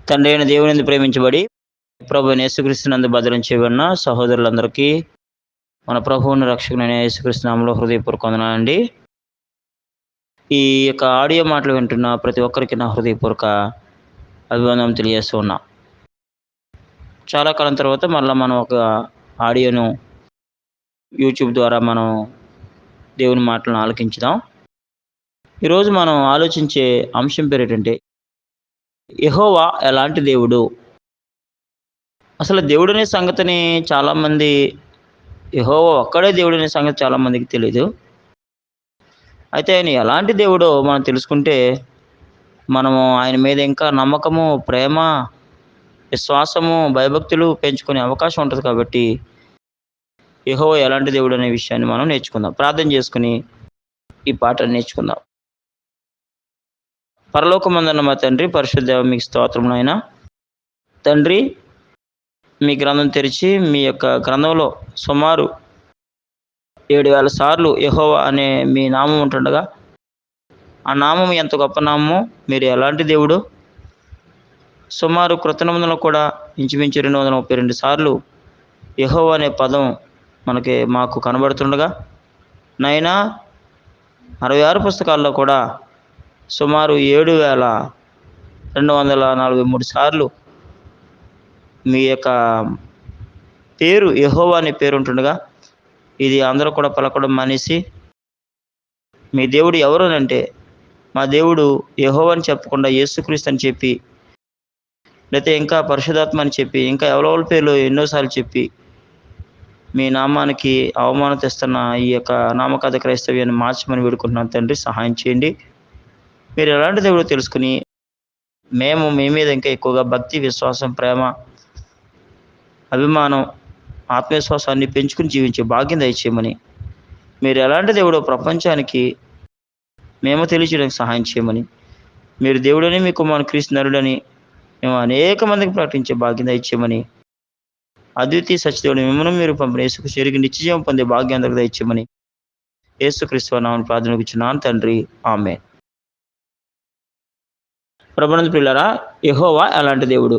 తండ్రి అయిన దేవుని ప్రేమించబడి ప్రభువైన యేసుక్రీస్తునందు భద్రం చేయబడిన సహోదరులందరికీ మన ప్రభువుని రక్షకునైన యేసుక్రీస్తు నామములో హృదయపూర్వక వందనాలండి. ఈ యొక్క ఆడియో మాటలు వింటున్న ప్రతి ఒక్కరికి నా హృదయపూర్వక అభివందనం తెలియజేస్తూ ఉన్నా. చాలా కాలం తర్వాత మళ్ళీ మనం ఒక ఆడియోను యూట్యూబ్ ద్వారా మనం దేవుని మాటలను ఆలకించుదాం. ఈరోజు మనం ఆలోచించే అంశం పేరు ఏంటంటే, యెహోవా ఎలాంటి దేవుడు? అసలు దేవుడనే సంగతిని చాలామంది, యెహోవా ఒక్కడే దేవుడనే సంగతి చాలామందికి తెలీదు. అయితే ఆయన ఎలాంటి దేవుడో మనం తెలుసుకుంటే, మనము ఆయన మీద ఇంకా నమ్మకము, ప్రేమ, విశ్వాసము, భయభక్తులు పెంచుకునే అవకాశం ఉంటుంది. కాబట్టి యెహోవా ఎలాంటి దేవుడు అనే విషయాన్ని మనం నేర్చుకుందాం. ప్రార్థన చేసుకుని ఈ పాటను నేర్చుకుందాం. పరలోకమందున్న మా తండ్రి, పరిశుద్ధ దేవ, మీకు స్తోత్రం నాయనా. తండ్రి, మీ గ్రంథం తెరిచి మీ యొక్క గ్రంథంలో సుమారు 7,000 సార్లు యెహోవా అనే మీ నామం ఉంటుండగా, ఆ నామం ఎంత గొప్ప నామమో, మీరు ఎలాంటి దేవుడు, సుమారు కృత నిబంధనలో కూడా ఇంచుమించు 232 సార్లు యెహోవా అనే పదం మాకు కనబడుతుండగా, నైనా 66 పుస్తకాల్లో కూడా సుమారు 7,243 సార్లు మీ యొక్క పేరు యెహోవా అనే పేరు ఉంటుండగా, ఇది అందరూ కూడా పలకడం మానేసి, మీ దేవుడు ఎవరు అంటే, మా దేవుడు యెహోవా అని చెప్పకుండా యేసుక్రీస్తు అని చెప్పి, లేకపోతే ఇంకా పరిశుద్ధాత్మ అని చెప్పి, ఇంకా ఎవరెవరి పేర్లు ఎన్నోసార్లు చెప్పి, మీ నామానికి అవమానం తెస్తున్న ఈ యొక్క నామకార్థ క్రైస్తవ్యాన్ని మార్చమని వేడుకుంటున్నాను. తండ్రి, సహాయం చేయండి. మీరు ఎలాంటి దేవుడో తెలుసుకుని మేము మీ మీద ఇంకా ఎక్కువగా భక్తి, విశ్వాసం, ప్రేమ, అభిమానం, ఆత్మవిశ్వాసాన్ని పెంచుకుని జీవించే భాగ్యం దయచేయమని, మీరు ఎలాంటి దేవుడో ప్రపంచానికి మేము తెలియచేయడానికి సహాయం చేయమని, మీరు దేవుడని, మీ కుమారుడు క్రీస్తు నరుడని మేము అనేక మందికి ప్రకటించే భాగ్యం దయచేయమని, అద్వితీయ సత్యదేవుడు మిమ్మల్ని మీరు పంపిన యేసుకు చేరిగి నిత్యజీవం పొందే భాగ్యం అందరికి దయచేయమని యేసుక్రీస్తు నామమున ప్రార్థనకిచ్చున్నాను తండ్రి, ఆమేన్. ప్రభునందు ప్రియులారా, యెహోవా ఎలాంటి దేవుడు?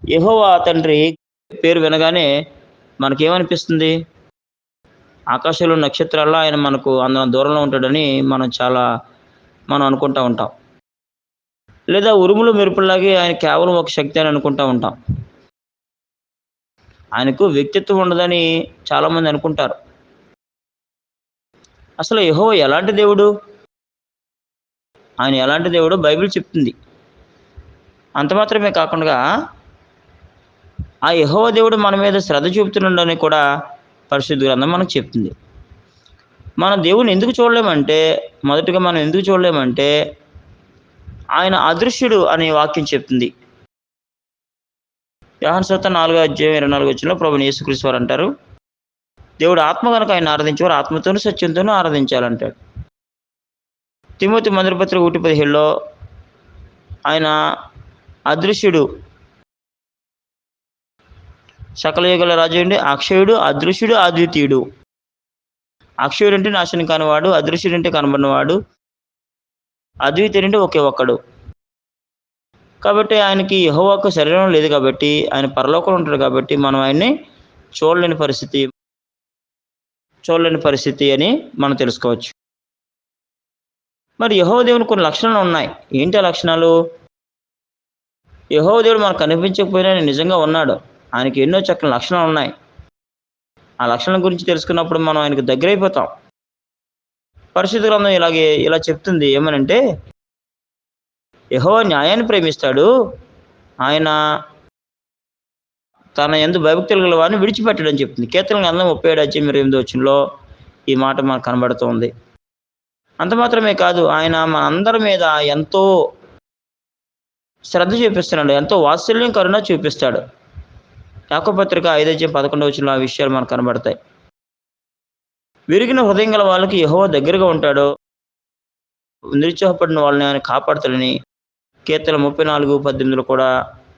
యెహోవా తండ్రి పేరు వినగానే మనకేమనిపిస్తుంది? ఆకాశంలో నక్షత్రాల్లో ఆయన మనకు అంత దూరంలో ఉంటాడని మనం అనుకుంటూ ఉంటాం. లేదా ఉరుములు మెరుపులాగే ఆయన కేవలం ఒక శక్తి అని అనుకుంటూ ఉంటాం. ఆయనకు వ్యక్తిత్వం ఉండదని చాలామంది అనుకుంటారు. అసలు యెహోవా ఎలాంటి దేవుడు? ఆయన ఎలాంటి దేవుడో బైబిల్ చెప్తుంది. అంత మాత్రమే కాకుండా ఆ యెహోవా దేవుడు మన మీద శ్రద్ధ చూపుతున్నాడని కూడా పరిశుద్ధ గ్రంథం మనకు చెప్తుంది. మన దేవుని ఎందుకు చూడలేమంటే, మొదటగా మనం ఎందుకు చూడలేమంటే, ఆయన అదృశ్యుడు అనే వాక్యం చెప్తుంది. యోహాను సువార్త 4:24 ప్రభువైన యేసుక్రీస్తు వారు అంటారు, దేవుడు ఆత్మ కనుక ఆయన ఆరాధించేవారు ఆత్మతోనూ సత్యంతోనూ ఆరాధించాలంటాడు. తిమోతి మొదటి పత్రిక 1:17 ఆయన అదృశ్యుడు, సకల యుగాల రాజు అండి, అక్షయుడు, అదృశ్యుడు, అద్వితీయుడు. అక్షయుడు అంటే నాశనం కానివాడు, అదృశ్యుడు అంటే కనబడినవాడు, అద్వితీయుడు అంటే ఒకే ఒక్కడు. కాబట్టి ఆయనకి యెహోవాకు శరీరం లేదు కాబట్టి, ఆయన పరలోకంలో ఉంటాడు కాబట్టి మనం ఆయన్ని చూడలేని పరిస్థితి అని మనం తెలుసుకోవచ్చు. మరి యెహోవా దేవునికి కొన్ని లక్షణాలు ఉన్నాయి. ఏంటి ఆ లక్షణాలు? యెహోవా దేవుడు మనకు కనిపించకపోయినా ఆయన నిజంగా ఉన్నాడు. ఆయనకి ఎన్నో చక్కని లక్షణాలు ఉన్నాయి. ఆ లక్షణాల గురించి తెలుసుకున్నప్పుడు మనం ఆయనకు దగ్గరైపోతాం. పరిశుద్ధ గ్రంథం ఇలా చెప్తుంది. ఏమనంటే, యెహోవా న్యాయాన్ని ప్రేమిస్తాడు, ఆయన తన యందు భయభక్తులు గల వారిని విడిచిపెట్టడని చెప్తుంది. కీర్తనల గ్రంథం 37:28 ఈ మాట మనకు కనబడుతోంది. అంత మాత్రమే కాదు, ఆయన మనందరి మీద ఎంతో శ్రద్ధ చూపిస్తున్నాడు, ఎంతో వాత్సల్యం, కరుణ చూపిస్తాడు. యాకోబు పత్రిక 5:11 ఆ విషయాలు మనకు కనబడతాయి. విరిగిన హృదయం గల వాళ్ళకి యెహోవా దగ్గరగా ఉంటాడు, నిరుత్సాహపడిన వాళ్ళని ఆయన కాపాడుతాడని కీర్తన 34:18 కూడా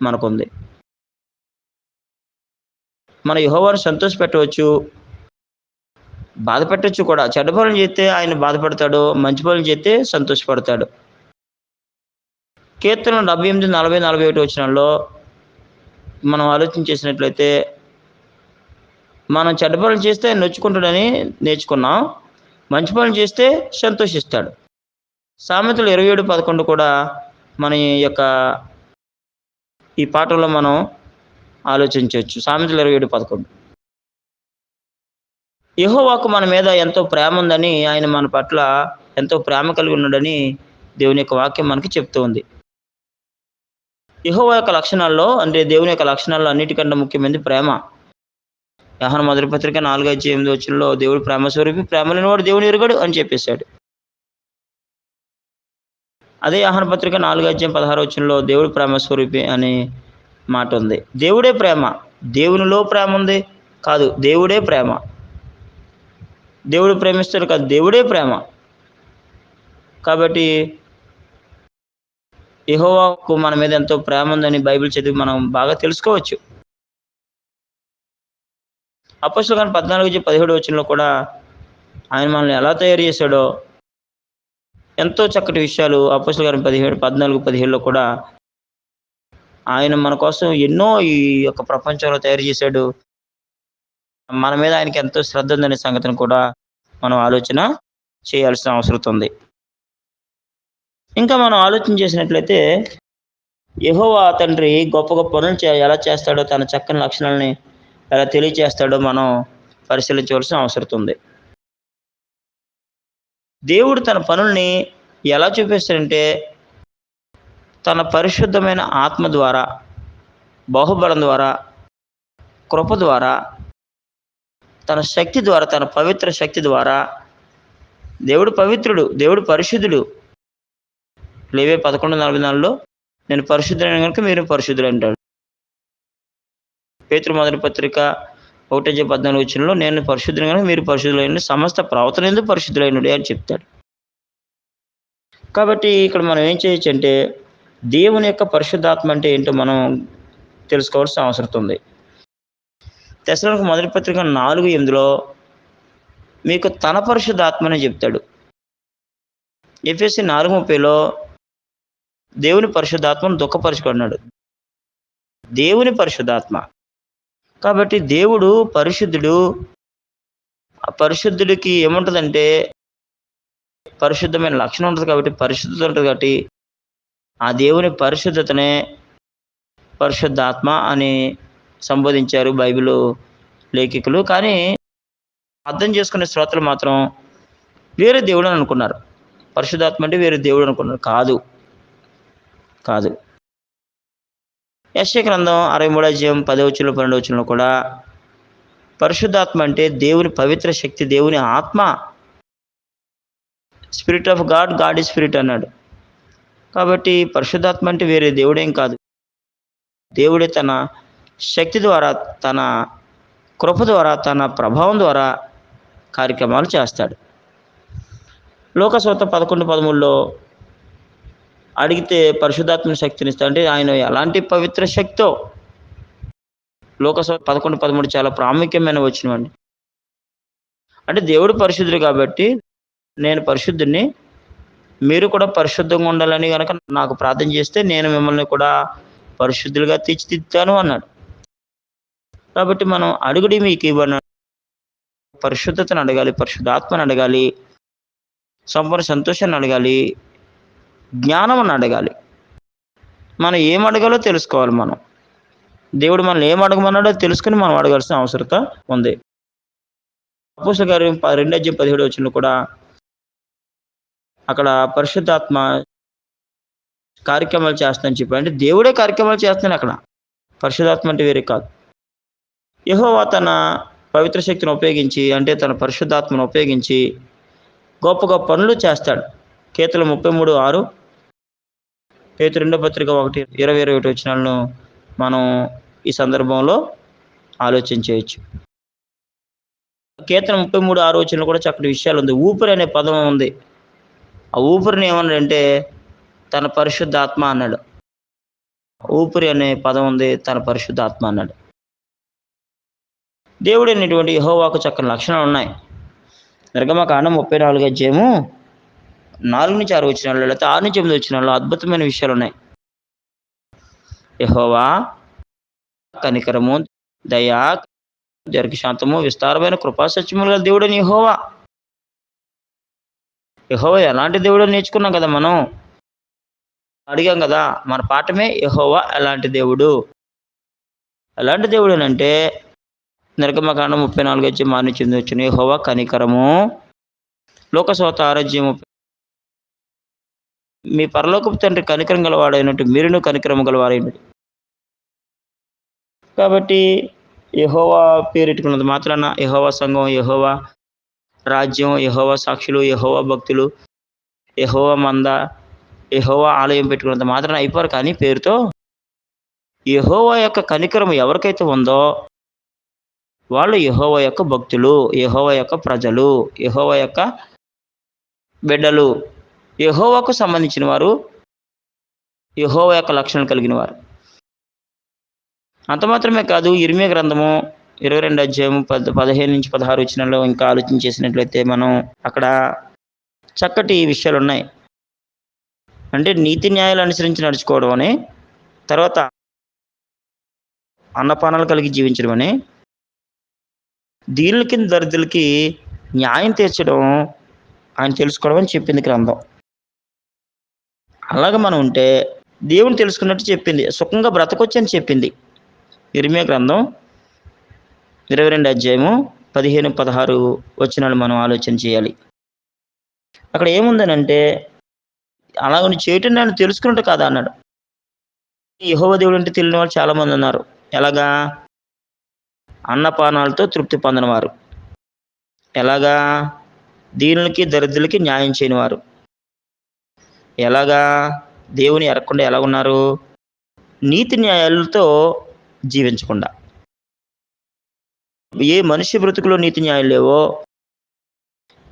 మనకుంది. మన యెహోవాను సంతోషపెట్టవచ్చు, బాధ పెట్టవచ్చు కూడా. చెడ్డ పనులు చేస్తే ఆయన బాధపడతాడు, మంచి పనులు చేస్తే సంతోషపడతాడు. కీర్తన 78, 40, 41 వచనాల్లో మనం ఆలోచన చేసినట్లయితే, మనం చెడ్డ పనులు చేస్తే ఆయన నొచ్చుకుంటాడని నేర్చుకున్నాం. మంచి పనులు చేస్తే సంతోషిస్తాడు. సామెతలు 27:11 కూడా మన యొక్క ఈ పాఠంలో మనం ఆలోచించవచ్చు. సామెతలు 27:11. యెహోవాకు మన మీద ఎంతో ప్రేమ ఉందని, ఆయన మన పట్ల ఎంతో ప్రేమ కలిగి ఉన్నాడని దేవుని యొక్క వాక్యం మనకి చెప్తూ ఉంది. యెహోవా యొక్క లక్షణాల్లో, అంటే దేవుని యొక్క లక్షణాల్లో అన్నిటికంటే ముఖ్యమైనది ప్రేమ. యోహాను మొదటి పత్రిక 4:8 వచనంలో దేవుడు ప్రేమ స్వరూపి, ప్రేమ లేనివాడు దేవుని ఎరుగడు అని చెప్పేశాడు. అదే యోహాను పత్రిక 4:16 వచనంలో దేవుడు ప్రేమ స్వరూపి అనే మాట ఉంది. దేవుడే ప్రేమ. దేవునిలో ప్రేమ ఉంది కాదు, దేవుడే ప్రేమ. దేవుడు ప్రేమిస్తాడు కాదు, దేవుడే ప్రేమ. కాబట్టి యెహోవాకు మన మీద ఎంతో ప్రేమ ఉందని బైబిల్ చదివి మనం బాగా తెలుసుకోవచ్చు. అపోస్తలుల కార్యం 14:17 వచనంలో కూడా ఆయన మనల్ని ఎలా తయారు చేశాడో ఎంతో చక్కటి విషయాలు అపోస్తలుల కార్యం 14:17లో కూడా ఆయన మన కోసం ఎన్నో ఈ యొక్క ప్రపంచంలో తయారు చేశాడు. మన మీద ఆయనకి ఎంతో శ్రద్ధ ఉందనే సంగతిని కూడా మనం ఆలోచన చేయాల్సిన అవసరం ఉంది. ఇంకా మనం ఆలోచన చేసినట్లయితే, యెహోవా తండ్రి గొప్ప గొప్ప పనులు ఎలా చేస్తాడో, తన చక్కని లక్షణాలని ఎలా తెలియచేస్తాడో మనం పరిశీలించవలసిన అవసరం ఉంది. దేవుడు తన పనుల్ని ఎలా చూపిస్తాడంటే, తన పరిశుద్ధమైన ఆత్మ ద్వారా, బాహుబలం ద్వారా, కృప ద్వారా, తన శక్తి ద్వారా, తన పవిత్ర శక్తి ద్వారా. దేవుడు పవిత్రుడు, దేవుడు పరిశుద్ధుడు. లేవే 11:44లో నేను పరిశుద్ధుడైన కనుక మీరు పరిశుద్ధులు అంటాడు. పేతురు మొదటి పత్రిక 1:14 వచనంలో నేను పరిశుద్ధుని కనుక మీరు పరిశుద్ధులైన, సమస్త ప్రవర్తన యందు పరిశుద్ధులైనడే అని చెప్తాడు. కాబట్టి ఇక్కడ మనం ఏం చేయొచ్చు అంటే, దేవుని యొక్క పరిశుద్ధాత్మ అంటే ఏంటో మనం తెలుసుకోవాల్సిన అవసరం ఉంది. తెస్సలోనికీయులకు మొదటి పత్రిక 4:8లో మీకు తన పరిశుద్ధాత్మనే చెప్తాడు. ఎఫెసీ 4:30లో దేవుని పరిశుద్ధాత్మను దుఃఖపరచుకున్నాడు. దేవుని పరిశుద్ధాత్మ. కాబట్టి దేవుడు పరిశుద్ధుడు. ఆ పరిశుద్ధుడికి ఏముంటుందంటే పరిశుద్ధమైన లక్షణం ఉంటుంది, కాబట్టి పరిశుద్ధత ఉంటుంది. కాబట్టి ఆ దేవుని పరిశుద్ధతనే పరిశుద్ధాత్మ అని సంబోధించారు బైబిల్ లేఖికులు. కానీ అర్థం చేసుకునే శ్రోతలు మాత్రం వేరే దేవుడు అని అనుకున్నారు. పరిశుద్ధాత్మ అంటే వేరే దేవుడు అనుకున్నారు. కాదు కాదు. యెషయా గ్రంథం 63:10-12 కూడా పరిశుద్ధాత్మ అంటే దేవుని పవిత్ర శక్తి, దేవుని ఆత్మ. Spirit of God, God is spirit అన్నాడు. కాబట్టి పరిశుద్ధాత్మ అంటే వేరే దేవుడేం కాదు. దేవుడే తన శక్తి ద్వారా, తన కృప ద్వారా, తన ప్రభావం ద్వారా కార్యక్రమాలు చేస్తాడు. లోకసువార్త 11:13లో అడిగితే పరిశుద్ధాత్మ శక్తినిస్తా అంటే ఆయన ఎలాంటి పవిత్ర శక్తో. లోకసువార్త 11:13 చాలా ప్రాముఖ్యమైన వచనమండి. అంటే దేవుడు పరిశుద్ధుడు కాబట్టి నేను పరిశుద్ధుడిని, మీరు కూడా పరిశుద్ధంగా ఉండాలని కనుక నాకు ప్రార్థన చేస్తే నేను మిమ్మల్ని కూడా పరిశుద్ధులుగా తీర్చిదిద్దుతాను అన్నాడు. కాబట్టి మనం అడుగుడి మీకు ఇవ్వను. పరిశుద్ధతను అడగాలి, పరిశుద్ధాత్మను అడగాలి, సంపూర్ణ సంతోషాన్ని అడగాలి, జ్ఞానమును అడగాలి. మనం ఏం అడగాలో తెలుసుకోవాలి. మనం దేవుడు మనల్ని ఏం అడగమన్నాడో తెలుసుకుని మనం అడగాల్సిన అవసరత ఉంది. అపోస్తలుల కార్యం 2:17 కూడా అక్కడ పరిశుద్ధాత్మ కార్యక్రమాలు చేస్తానని చెప్పి, అంటే దేవుడే కార్యక్రమాలు చేస్తున్నాడు అక్కడ. పరిశుద్ధాత్మ అంటే వేరే కాదు. యెహోవా తన పవిత్ర శక్తిని ఉపయోగించి, అంటే తన పరిశుద్ధాత్మను ఉపయోగించి గొప్ప గొప్ప పనులు చేస్తాడు. కీర్తనలు 33:6, పేతురు 2వ పత్రిక 1:20-21 వచనాలను మనం ఈ సందర్భంలో ఆలోచన చేయొచ్చు. కీర్తన 33:6 వచనంలో కూడా చక్కటి విషయాలు ఉంది. ఊపిరి అనే పదం ఉంది. ఆ ఊపిరిని ఏమన్నాడంటే తన పరిశుద్ధాత్మ అన్నాడు. ఊపిరి అనే పదం ఉంది, తన పరిశుద్ధాత్మ అన్నాడు. దేవుడు అనేటువంటి యెహోవాకు చక్కని లక్షణాలు ఉన్నాయి. నిర్గమకాండం 34 అధ్యాయము 4-6 వచనాలు, లేకపోతే 6-8 వచనాల్లో అద్భుతమైన విషయాలు ఉన్నాయి. యెహోవా కనికరము, దయ, దీర్ఘశాంతము, విస్తారమైన కృపా సత్యములు గల దేవుడని యెహోవా. యెహోవా ఎలాంటి దేవుడో నేర్చుకున్నాం కదా మనం. అడిగాం కదా, మన పాఠమే యెహోవా ఎలాంటి దేవుడు. ఎలాంటి దేవుడనంటే నిర్గమకాండం 34:6 యెహోవా కనికరము, లోకసువార్త 6 మీ పరలోకపు తండ్రి కనికరం గలవాడైనట్టు మీరును కనికరము గలవారైనది. కాబట్టి యెహోవా పేరెట్టుకున్నంత మాత్రాన యెహోవా సంఘం, యెహోవా రాజ్యం, యెహోవా సాక్షులు, యెహోవా భక్తులు, యెహోవా మంద, యెహోవా ఆలయం పెట్టుకున్నంత మాత్రాన అయిపోరు. కానీ పేరుతో యెహోవా యొక్క కనికరం ఎవరికైతే ఉందో వాళ్ళు యెహోవా యొక్క భక్తులు, యెహోవా యొక్క ప్రజలు, యెహోవా యొక్క బిడ్డలు, యెహోవాకు సంబంధించిన వారు, యెహోవా యొక్క లక్షణాలు కలిగిన వారు. అంత మాత్రమే కాదు, ఇర్మీయా గ్రంథము 22:15-16 ఇంకా ఆలోచన చేసినట్లయితే మనం అక్కడ చక్కటి విషయాలున్నాయి. అంటే నీతి న్యాయాలు అనుసరించి నడుచుకోవడం అని, తర్వాత అన్నపానాలు కలిగి జీవించడం అని, దీనులకి దరిద్రులకి న్యాయం తీర్చడం ఆయన తెలుసుకోవడం అని చెప్పింది గ్రంథం. అలాగ మనం ఉంటే దేవుని తెలుసుకున్నట్టు చెప్పింది. సుఖంగా బ్రతకొచ్చని చెప్పింది. ఇర్మీయా గ్రంథం 22:15-16 మనం ఆలోచన చేయాలి. అక్కడ ఏముందనంటే అలాగ నువ్వు చేయటం నన్ను తెలుసుకున్నట్టు కాదా అన్నాడు. యెహోవా దేవుడు అంటే తెలియని వాళ్ళు చాలా మంది ఉన్నారు. ఎలాగా? అన్నపానాలతో తృప్తి పొందనివారు. ఎలాగా? దీనులకి దరిద్రులకి న్యాయం చేయనివారు. ఎలాగా? దేవుని ఎరగకుండా ఎలా ఉన్నారు? నీతి న్యాయాలతో జీవించకుండా. ఏ మనిషి బ్రతుకులో నీతి న్యాయాలు లేవో,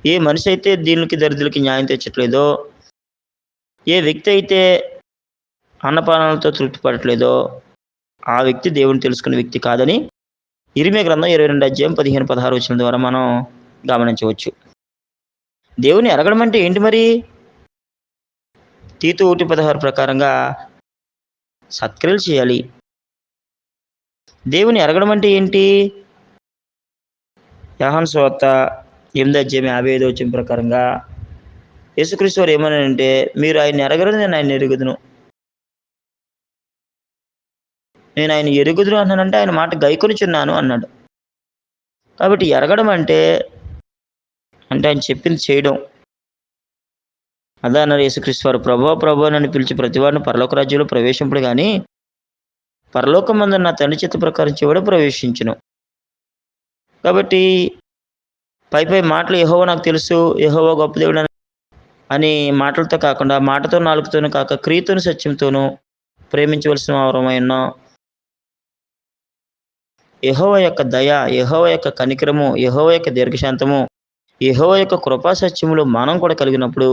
ఏ మనిషి అయితే దీనులకి దరిద్రులకి న్యాయం తెచ్చట్లేదో, ఏ వ్యక్తి అయితే అన్నపానాలతో తృప్తి పడట్లేదో ఆ వ్యక్తి దేవుని తెలుసుకున్న వ్యక్తి కాదని ఇర్మీయా గ్రంథం 22:15-16 ద్వారా మనం గమనించవచ్చు. దేవుని ఎరగడం అంటే ఏంటి మరి? తీతు 1:16 ప్రకారంగా సత్క్రియలు చేయాలి. దేవుని ఎరగడం అంటే ఏంటి? యోహాను సువార్త 8:55 ప్రకారంగా యేసుక్రీస్తు వారు ఏమన్నారంటే, మీరు ఆయన ఎరగరు, నేను ఆయన ఎరుగుదును. నేను ఆయన ఎరుగుదును అన్నానంటే ఆయన మాట గైకొనుచున్నాను అన్నాడు. కాబట్టి ఎరగడం అంటే ఆయన చెప్పింది చేయడం. అదే అన్నారు యేసుక్రీస్తు వారు, ప్రభువా ప్రభువా నన్ను పిలిచి ప్రతివాడిని పరలోక రాజ్యంలో ప్రవేశింపడు గాని పరలోకమందున్న నా తండ్రి చిత్త ప్రకారం చెవుడు ప్రవేశించును. కాబట్టి పై మాటలు యెహోవా నాకు తెలుసు, యెహోవా గొప్ప దేవుడు అని మాటలతో కాకుండా, మాటతో నాలుకతోనూ కాక క్రియతోను సత్యంతోనూ ప్రేమించవలసిన వారమై ఉన్నాం. యెహోవా యొక్క దయ, యెహోవా యొక్క కనికరము, యెహోవా యొక్క దీర్ఘశాంతము, యెహోవా యొక్క కృపా సత్యములు మనం కూడా కలిగినప్పుడు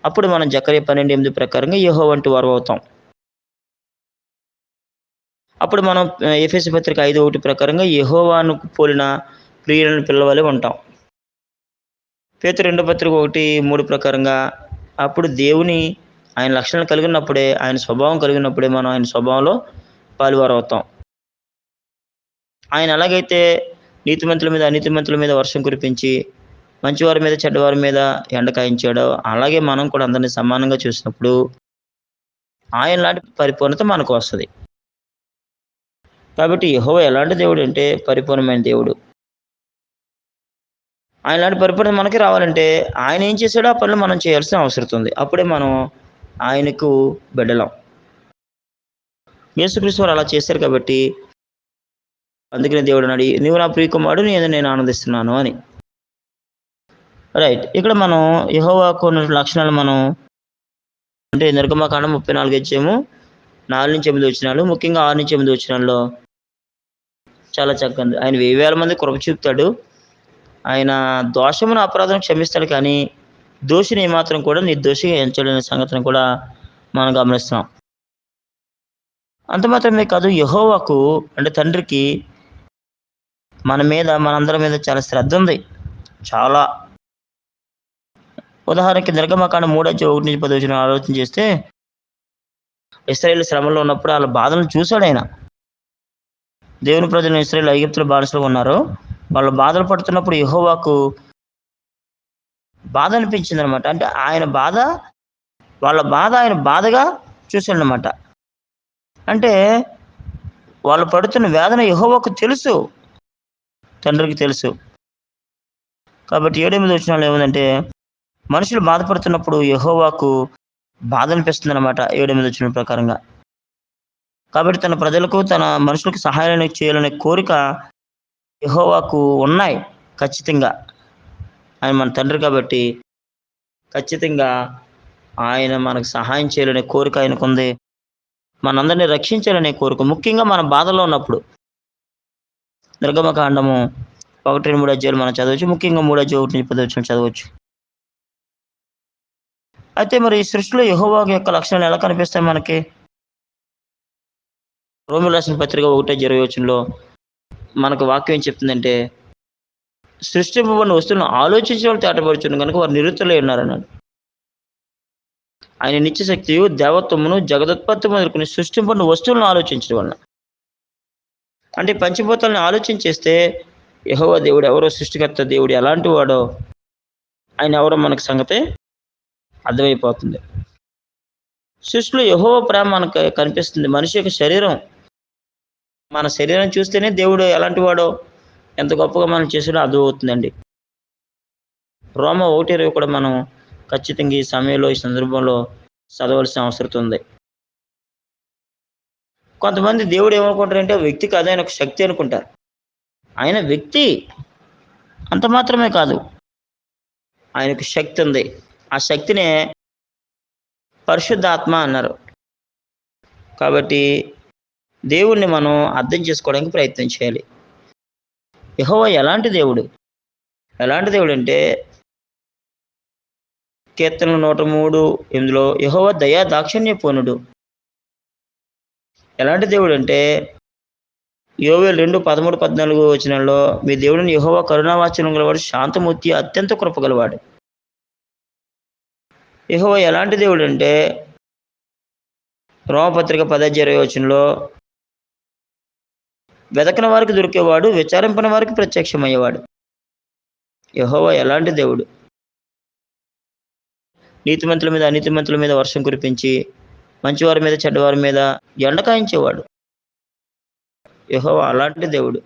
అప్పుడు మనం జకర్యా 12:8 ప్రకారంగా యెహోవా వంటి వారు అవుతాం. అప్పుడు మనం ఎఫెసీ పత్రిక 5:1 ప్రకారంగా యెహోవాను పోలిన ప్రియులైన పిల్లవలే ఉంటాం. పేతురు 2 పత్రిక 1:3 ప్రకారంగా అప్పుడు దేవుని ఆయన లక్షణాలు కలిగినప్పుడే, ఆయన స్వభావం కలిగినప్పుడే మనం ఆయన స్వభావంలో పాలువారు అవుతాం. ఆయన ఎలాగైతే నీతిమంతుల మీద అనీతిమంతుల మీద వర్షం కురిపించి మంచివారి మీద చెడ్డవారి మీద ఎండ కాయించాడో, అలాగే మనం కూడా అందరినీ సమానంగా చూసినప్పుడు ఆయన లాంటి పరిపూర్ణత మనకు వస్తది. కాబట్టి యెహోవా ఎలాంటి దేవుడు అంటే పరిపూర్ణమైన దేవుడు. ఆయన లాంటి పరిపూర్ణత మనకి రావాలంటే ఆయన ఏం చేశాడో ఆ పనులు మనం చేయాల్సిన అవసరం ఉంది. అప్పుడే మనం ఆయనకు బిడ్డలం. యేసుక్రీస్తు వారు అలా చేశారు కాబట్టి అందుకనే దేవుడు అన్నాడు, నీవు నా ప్రియకుమారుడు, నీ యందు నేను ఆనందిస్తున్నాను అని. రైట్. ఇక్కడ మనం యెహోవాకు ఉన్న లక్షణాలు మనం అంటే నిర్గమకాండం 34:4-8 ముఖ్యంగా 6-8 చాలా చక్కగా ఉంది. ఆయన 1000 మంది కృప చూపుతాడు. ఆయన దోషమును అపరాధం క్షమిస్తాడు కానీ దోషిని ఏమాత్రం కూడా నిర్దోషిగా ఎంచడనే సంగతిని కూడా మనం గమనిస్తున్నాం. అంత మాత్రమే కాదు, యెహోవాకు అంటే తండ్రికి మన మీద, మనందరి మీద చాలా శ్రద్ధ ఉంది. చాలా. ఉదాహరణకి నిర్గమకాండం 3:1-10 ఆలోచన చేస్తే ఇశ్రాయేలు శ్రమలో ఉన్నప్పుడు వాళ్ళ బాధలను చూశాడు ఆయన. దేవుని ప్రజలు ఇశ్రాయేలు ఐగుప్తులో బానిసలుగా ఉన్నారు. వాళ్ళు బాధలు పడుతున్నప్పుడు యెహోవాకు బాధ అనిపించిందనమాట. అంటే ఆయన బాధ, వాళ్ళ బాధ ఆయన బాధగా చూసాడనమాట. అంటే వాళ్ళు పడుతున్న వేదన యెహోవాకు తెలుసు. తండ్రికి తెలుసు. కాబట్టి 7, 8 వచనాల్లో ఏముందంటే, మనుషులు బాధపడుతున్నప్పుడు యెహోవాకు బాధ అనిపిస్తుందనమాట 7, 8 వచనం ప్రకారంగా. కాబట్టి తన ప్రజలకు, తన మనుషులకు సహాయాన్ని చేయాలనే కోరిక యెహోవాకు ఉన్నాయి ఖచ్చితంగా. ఆయన మన తండ్రి కాబట్టి ఖచ్చితంగా ఆయన మనకు సహాయం చేయాలనే కోరిక ఆయనకుంది. మనందరిని రక్షించాలనే కోరిక. ముఖ్యంగా మన బాధల్లో ఉన్నప్పుడు. నిర్గమకాండము 1, 2, 3 అధ్యాయాలు మనం చదవచ్చు. ముఖ్యంగా 3 అధ్యాయం 1 నుంచి 10 వచనం చదవచ్చు. అయితే మరి ఈ సృష్టిలో యెహోవా యొక్క లక్షణాలు ఎలా కనిపిస్తాయి మనకి? రోమీయులకు రాసిన పత్రిక 1:20 వచనంలో మనకు వాక్యం ఏం చెప్తుందంటే, సృష్టింపబడిన వస్తువులను ఆలోచించే వాళ్ళు తేటపరచును గనుక వారు నిరుత్తరులై ఉన్నారన్నాడు. ఆయన నిత్య శక్తియు, దేవత్వమును, జగదుత్పత్తి మొదలుకొని సృష్టింపబడిన వస్తువులను ఆలోచించడం వలన. అంటే పంచభూతాలను ఆలోచించేస్తే యెహోవా దేవుడు ఎవరో, సృష్టికర్త దేవుడు ఎలాంటి వాడో, ఆయన ఎవరో మనకు సంగతి అర్థమైపోతుంది. సృష్టిలో యెహోవా ప్రేమ మనకు కనిపిస్తుంది. మనిషి యొక్క శరీరం, మన శరీరం చూస్తేనే దేవుడు ఎలాంటి వాడో, ఎంత గొప్పగా మనం చేసాడో అర్థమవుతుందండి. రోమా 1:20 కూడా మనం ఖచ్చితంగా ఈ సమయంలో, ఈ సందర్భంలో చదవాల్సిన అవసరం ఉంది. కొంతమంది దేవుడు ఏమనుకుంటారంటే వ్యక్తి కాదు, ఆయన ఒక శక్తి అనుకుంటారు. ఆయన వ్యక్తి, అంత మాత్రమే కాదు. ఆయనకు శక్తి ఉంది. ఆ శక్తినే పరిశుద్ధాత్మ అన్నారు. కాబట్టి దేవుణ్ణి మనం అర్థం చేసుకోవడానికి ప్రయత్నం చేయాలి. యెహోవా ఎలాంటి దేవుడు? ఎలాంటి దేవుడంటే కీర్తనలు 103:8 యెహోవా దయా దాక్షిణ్యపూర్ణుడు. ఎలాంటి దేవుడంటే యోవేలు 2:13, 14 వచనాల్లో మీ దేవుడైన యెహోవా కరుణావాత్సల్యం గలవాడు, శాంతమూర్తి, అత్యంత కృప గలవాడు. యెహోవా ఎలాంటి దేవుడంటే రోమపత్రిక 10:20 వచనంలో వెదకని వారికి దొరికేవాడు, విచారింపని వారికి ప్రత్యక్షమయ్యేవాడు. యెహోవా ఎలాంటి దేవుడు? నీతిమంతుల మీద, అనీతిమంతుల మీద వర్షం కురిపించి, మంచివారి మీద, చెడ్డవారి మీద ఎండ కాయించేవాడు. యెహోవా అలాంటి దేవుడు.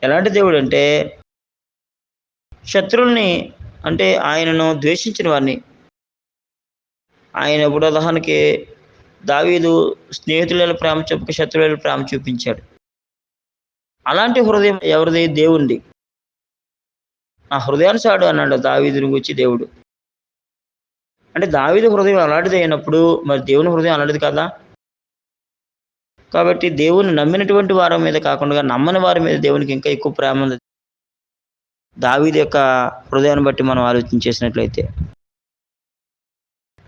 ఎలాంటి దేవుడంటే శత్రువుల్ని, అంటే ఆయనను ద్వేషించిన వారిని, ఆయన ఇప్పుడు ఉదాహరణకి దావీదు స్నేహితుల ప్రేమ చూపక శత్రువుల ప్రేమ చూపించాడు. అలాంటి హృదయం ఎవరిది? దేవునిది. నా హృదయానుసారుడు అన్నాడు దావీదుని గూర్చి దేవుడు. అంటే దావీదు హృదయం అలాంటిది అయినప్పుడు మరి దేవుని హృదయం అలాంటిది కదా? కాబట్టి దేవుని నమ్మినటువంటి వారి మీద కాకుండా నమ్మని వారి మీద దేవునికి ఇంకా ఎక్కువ ప్రేమ ఉంది. దావీదు యొక్క హృదయాన్ని బట్టి మనం ఆలోచన చేసినట్లయితే.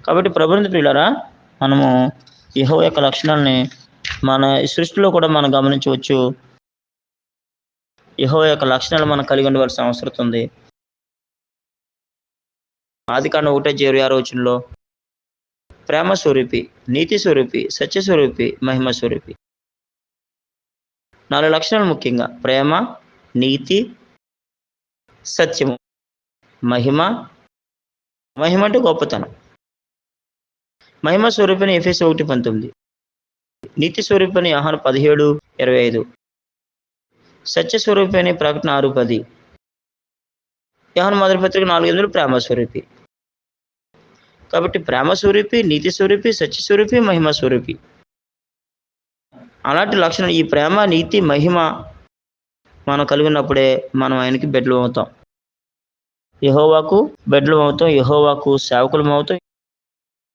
కాబట్టి ప్రభునందు ప్రియులారా, మనము యెహోవా యొక్క లక్షణాలని మన సృష్టిలో కూడా మనం గమనించవచ్చు. యెహోవా యొక్క లక్షణాలు మనం కలిగి ఉండవలసిన అవసరం ఉంది. ఆదికాండం 1:26 వచనంలో ప్రేమ స్వరూపి, నీతి స్వరూపి, సత్య స్వరూపి, మహిమ స్వరూపి. 4 లక్షణాలు ముఖ్యంగా: ప్రేమ, నీతి, సత్యము, మహిమ. మహిమ అంటే గొప్పతనం. మహిమ స్వరూపిణి ఎఫెసు 1:19, నీతి స్వరూపిణి యోహాను 17:25, సత్య స్వరూపిణి ప్రకటన 6:10, యోహాను మొదటి పత్రిక 4:8 ప్రేమ స్వరూపి. కాబట్టి ప్రేమ స్వరూపి, నీతి స్వరూపి, సత్య స్వరూపి, మహిమ స్వరూపి. అలాంటి లక్షణం, ఈ ప్రేమ, నీతి, మహిమ మనం కలిగి ఉన్నప్పుడే మనం ఆయనకి బిడ్డలం అవుతాం. యెహోవాకు బిడ్డలం అవుతాం, యెహోవాకు సేవకులం అవుతాం,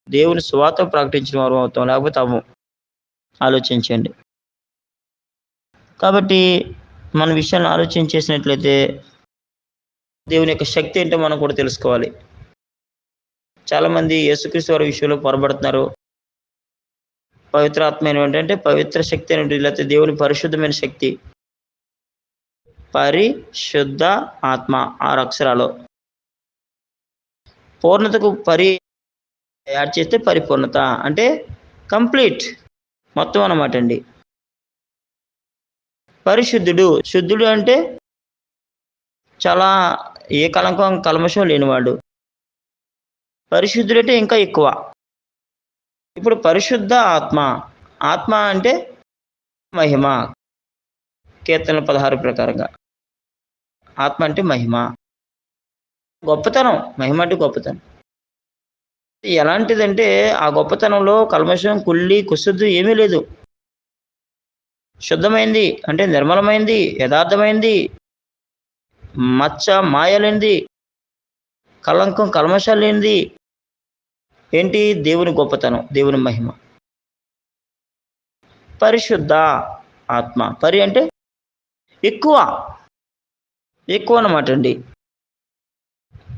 దేవుని సువార్త ప్రకటించిన వారు అవుతాం. లేకపోతే అవ్వం. ఆలోచించండి. కాబట్టి మన విషయాన్ని ఆలోచన చేసినట్లయితే దేవుని యొక్క శక్తి ఏంటో మనం కూడా తెలుసుకోవాలి. చాలామంది యేసుక్రీస్తు వారి విషయంలో పొరబడుతున్నారు. పవిత్రాత్మ ఏంటంటే పవిత్ర శక్తి అని, లేకపోతే దేవుని పరిశుద్ధమైన శక్తి. పరిశుద్ధ ఆత్మ 6 అక్షరాలు. పూర్ణతకు యాడ్ చేస్తే పరిపూర్ణత అంటే కంప్లీట్ మొత్తం అన్నమాట అండి. పరిశుద్ధుడు, శుద్ధుడు అంటే చాలా ఏ కలంకం కల్మషం లేనివాడు. పరిశుద్ధుడంటే ఇంకా ఎక్కువ. ఇప్పుడు పరిశుద్ధ ఆత్మ, ఆత్మ అంటే మహిమ. కీర్తనలు 16 ప్రకారంగా ఆత్మ అంటే మహిమ, గొప్పతనం. మహిమ అంటే గొప్పతనం. ఎలాంటిదంటే ఆ గొప్పతనంలో కల్మషం, కుళ్ళి, కుశుద్ధి ఏమీ లేదు. శుద్ధమైంది అంటే నిర్మలమైంది, యథార్థమైంది, మచ్చ మాయ లేనిది, కళంకం కల్మషాలు లేనిది. ఏంటి? దేవుని గొప్పతనం, దేవుని మహిమ. పరిశుద్ధ ఆత్మ, పరి అంటే ఎక్కువ, ఎక్కువ అన్నమాట అండి.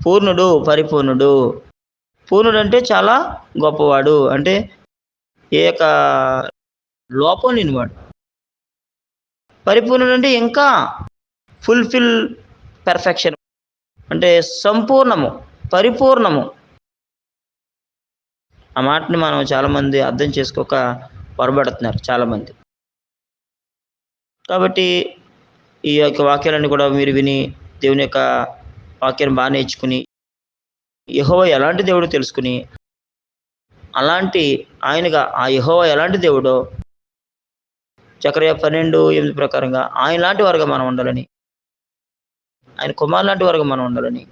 పూర్ణుడు, పరిపూర్ణుడు. పూర్ణుడు అంటే చాలా గొప్పవాడు, అంటే ఏ యొక్క లోపం లేనివాడు. పరిపూర్ణుడు అంటే ఇంకా ఫుల్ఫిల్, పెర్ఫెక్షన్ అంటే సంపూర్ణము, పరిపూర్ణము. ఆ మాటని మనం చాలామంది అర్థం చేసుకోక పొరబడుతున్నారు చాలామంది. కాబట్టి ఈ యొక్క వాక్యాలన్నీ కూడా మీరు విని దేవుని యొక్క వాక్యాన్ని బాగా నేర్చుకుని యెహోవా ఎలాంటి దేవుడో తెలుసుకుని, అలాంటి ఆయనగా ఆ యెహోవా ఎలాంటి దేవుడో జకర్యా 12:8 ప్రకారంగా ఆయన లాంటి వారుగా మనం ఉండాలని, ఆయన కుమారు లాంటి వారుగా మనం ఉండాలని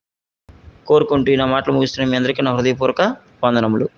కోరుకుంటూ నా మాటలు ముగిస్తున్న మీ అందరికీ నా హృదయపూర్వక వందనములు.